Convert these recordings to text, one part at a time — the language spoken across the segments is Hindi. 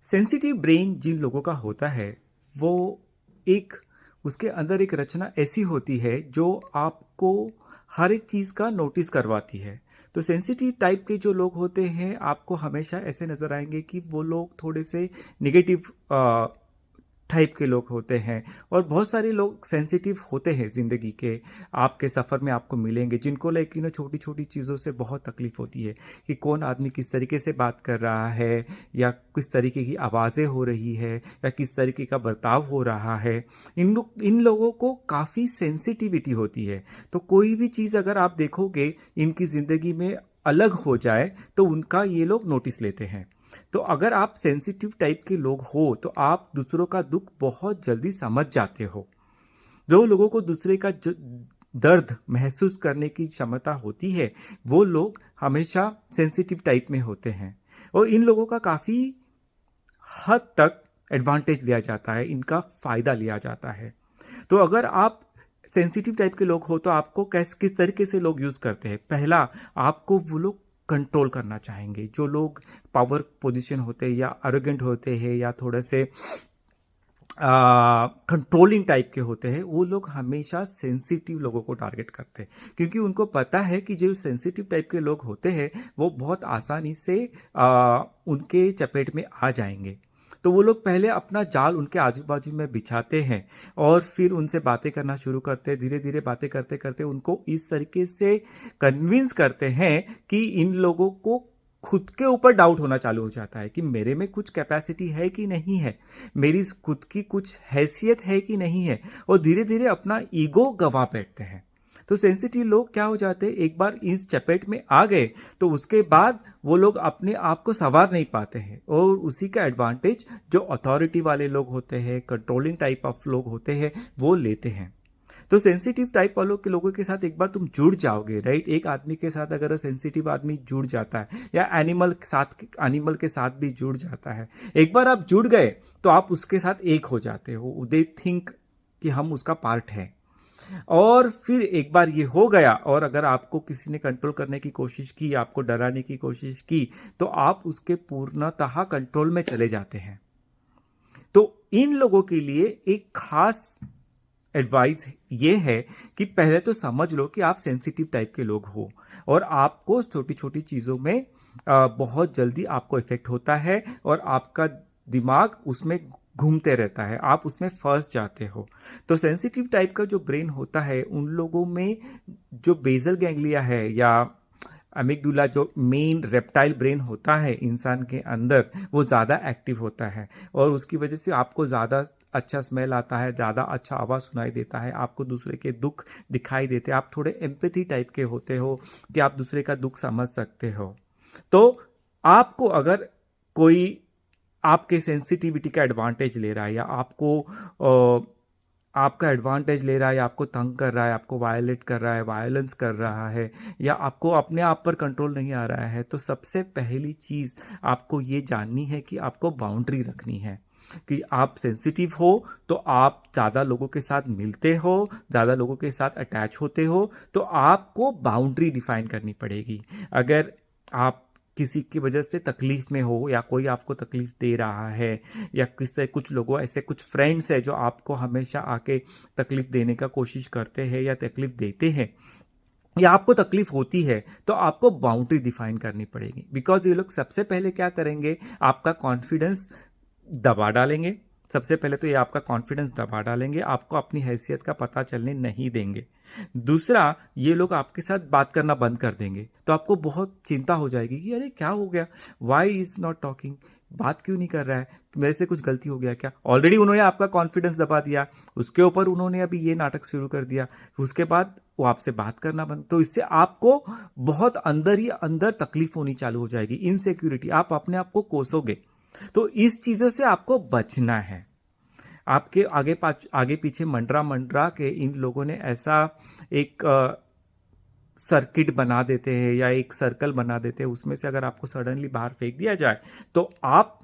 सेंसिटिव ब्रेन जिन लोगों का होता है वो एक उसके अंदर एक रचना ऐसी होती है जो आपको हर एक चीज़ का नोटिस करवाती है। तो सेंसिटिव टाइप के जो लोग होते हैं आपको हमेशा ऐसे नज़र आएंगे कि वो लोग थोड़े से निगेटिव टाइप के लोग होते हैं। और बहुत सारे लोग सेंसिटिव होते हैं ज़िंदगी के आपके सफ़र में आपको मिलेंगे जिनको लेकिन छोटी छोटी चीज़ों से बहुत तकलीफ़ होती है कि कौन आदमी किस तरीके से बात कर रहा है या किस तरीके की आवाज़ें हो रही है या किस तरीके का बर्ताव हो रहा है। इन लोगों को काफ़ी सेंसिटिविटी होती है। तो कोई भी चीज़ अगर आप देखोगे इनकी ज़िंदगी में अलग हो जाए तो उनका ये लोग नोटिस लेते हैं। तो अगर आप सेंसिटिव टाइप के लोग हो तो आप दूसरों का दुख बहुत जल्दी समझ जाते हो। जो लोगों को दूसरे का दर्द महसूस करने की क्षमता होती है वो लोग हमेशा सेंसिटिव टाइप में होते हैं। और इन लोगों का काफ़ी हद तक एडवांटेज लिया जाता है, इनका फ़ायदा लिया जाता है। तो अगर आप सेंसिटिव टाइप के लोग हो तो आपको किस तरीके से लोग यूज़ करते हैं। पहला, आपको वो लोग कंट्रोल करना चाहेंगे। जो लोग पावर पोजीशन होते हैं या एरोगेंट होते हैं या थोड़े से कंट्रोलिंग टाइप के होते हैं वो लोग हमेशा सेंसिटिव लोगों को टारगेट करते हैं क्योंकि उनको पता है कि जो सेंसिटिव टाइप के लोग होते हैं वो बहुत आसानी से उनके चपेट में आ जाएंगे। तो वो लोग पहले अपना जाल उनके आजू बाजू में बिछाते हैं और फिर उनसे बातें करना शुरू करते हैं। धीरे धीरे बातें करते करते उनको इस तरीके से कन्विंस करते हैं कि इन लोगों को खुद के ऊपर डाउट होना चालू हो जाता है कि मेरे में कुछ कैपेसिटी है कि नहीं है, मेरी खुद की कुछ हैसियत है कि नहीं है। और धीरे धीरे अपना ईगो गवा बैठते हैं। तो सेंसिटिव लोग क्या हो जाते हैं, एक बार इस चपेट में आ गए तो उसके बाद वो लोग अपने आप को संवार नहीं पाते हैं और उसी का एडवांटेज जो अथॉरिटी वाले लोग होते हैं, कंट्रोलिंग टाइप ऑफ लोग होते हैं, वो लेते हैं। तो सेंसिटिव टाइप वालों के लोगों के साथ एक बार तुम जुड़ जाओगे, राइट। एक आदमी के साथ अगर सेंसिटिव आदमी जुड़ जाता है या एनिमल के साथ भी जुड़ जाता है, एक बार आप जुड़ गए तो आप उसके साथ एक हो जाते हो। दे थिंक कि हम उसका पार्ट है। और फिर एक बार ये हो गया और अगर आपको किसी ने कंट्रोल करने की कोशिश की, आपको डराने की कोशिश की, तो आप उसके पूर्णतः कंट्रोल में चले जाते हैं। तो इन लोगों के लिए एक खास एडवाइस ये है कि पहले तो समझ लो कि आप सेंसिटिव टाइप के लोग हो और आपको छोटी छोटी चीज़ों में बहुत जल्दी आपको इफेक्ट होता है और आपका दिमाग उसमें घूमते रहता है, आप उसमें फंस जाते हो। तो सेंसिटिव टाइप का जो ब्रेन होता है उन लोगों में जो बेसल गैंग्लिया है या अमिगडुला जो मेन रेप्टाइल ब्रेन होता है इंसान के अंदर, वो ज़्यादा एक्टिव होता है और उसकी वजह से आपको ज़्यादा अच्छा स्मेल आता है, ज़्यादा अच्छा आवाज़ सुनाई देता है, आपको दूसरे के दुख दिखाई देते हैं, आप थोड़े एम्पैथी टाइप के होते हो कि आप दूसरे का दुख समझ सकते हो। तो आपको अगर कोई आपके सेंसिटिविटी का एडवांटेज ले रहा है या आपका एडवांटेज ले रहा है या आपको तंग कर रहा है, आपको वायलेट कर रहा है, वायलेंस कर रहा है या आपको अपने आप पर कंट्रोल नहीं आ रहा है, तो सबसे पहली चीज़ आपको ये जाननी है कि आपको बाउंड्री रखनी है। कि आप सेंसिटिव हो तो आप ज़्यादा लोगों के साथ मिलते हो, ज़्यादा लोगों के साथ अटैच होते हो, तो आपको बाउंड्री डिफाइन करनी पड़ेगी। अगर आप किसी की वजह से तकलीफ में हो या कोई आपको तकलीफ दे रहा है या किससे कुछ लोगों ऐसे कुछ फ्रेंड्स है जो आपको हमेशा आके तकलीफ देने का कोशिश करते हैं या तकलीफ देते हैं या आपको तकलीफ होती है, तो आपको बाउंड्री डिफाइन करनी पड़ेगी। बिकॉज ये लोग सबसे पहले क्या करेंगे, आपका कॉन्फिडेंस दबा डालेंगे। सबसे पहले तो ये आपका कॉन्फिडेंस दबा डालेंगे, आपको अपनी हैसियत का पता चलने नहीं देंगे। दूसरा, ये लोग आपके साथ बात करना बंद कर देंगे तो आपको बहुत चिंता हो जाएगी कि अरे क्या हो गया, वाई इज नॉट टॉकिंग, बात क्यों नहीं कर रहा है, मेरे से कुछ गलती हो गया क्या। ऑलरेडी उन्होंने आपका कॉन्फिडेंस दबा दिया, उसके ऊपर उन्होंने अभी ये नाटक शुरू कर दिया, उसके बाद वो आपसे बात करना बंद। तो इससे आपको बहुत अंदर ही अंदर तकलीफ होनी चालू हो जाएगी, इनसिक्योरिटी, आप अपने आप को कोसोगे। तो इस चीज़ों से आपको बचना है। आपके आगे पीछे मंडरा मंडरा के इन लोगों ने ऐसा एक सर्किट बना देते हैं या एक सर्कल बना देते हैं, उसमें से अगर आपको सडनली बाहर फेंक दिया जाए तो आप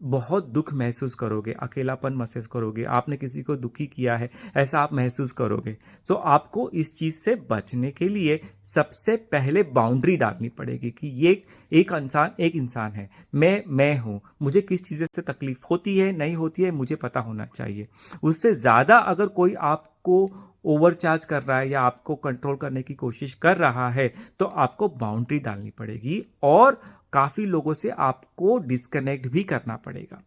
बहुत दुख महसूस करोगे, अकेलापन महसूस करोगे, आपने किसी को दुखी किया है ऐसा आप महसूस करोगे। तो आपको इस चीज़ से बचने के लिए सबसे पहले बाउंड्री डालनी पड़ेगी कि ये एक इंसान है, मैं हूँ, मुझे किस चीज़ से तकलीफ होती है नहीं होती है मुझे पता होना चाहिए। उससे ज़्यादा अगर कोई आपको ओवरचार्ज कर रहा है या आपको कंट्रोल करने की कोशिश कर रहा है तो आपको बाउंड्री डालनी पड़ेगी और काफ़ी लोगों से आपको डिस्कनेक्ट भी करना पड़ेगा।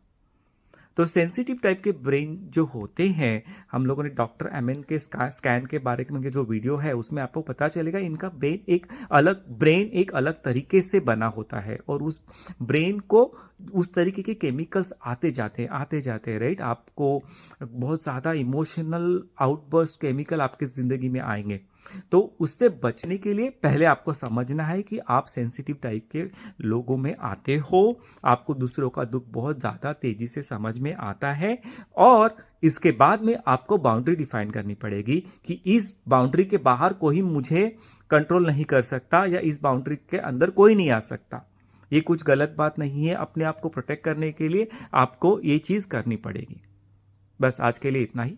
तो सेंसिटिव टाइप के ब्रेन जो होते हैं, हम लोगों ने डॉक्टर एमएन के स्कैन के बारे में जो वीडियो है उसमें आपको पता चलेगा इनका ब्रेन एक अलग तरीके से बना होता है और उस ब्रेन को उस तरीके के केमिकल्स आते जाते हैं राइट। आपको बहुत ज़्यादा इमोशनल आउटबर्स्ट केमिकल आपकी ज़िंदगी में आएंगे। तो उससे बचने के लिए पहले आपको समझना है कि आप सेंसिटिव टाइप के लोगों में आते हो, आपको दूसरों का दुख बहुत ज़्यादा तेजी से समझ में आता है और इसके बाद में आपको बाउंड्री डिफाइन करनी पड़ेगी कि इस बाउंड्री के बाहर कोई मुझे कंट्रोल नहीं कर सकता या इस बाउंड्री के अंदर कोई नहीं आ सकता। ये कुछ गलत बात नहीं है, अपने आप को प्रोटेक्ट करने के लिए आपको ये चीज़ करनी पड़ेगी। बस आज के लिए इतना ही।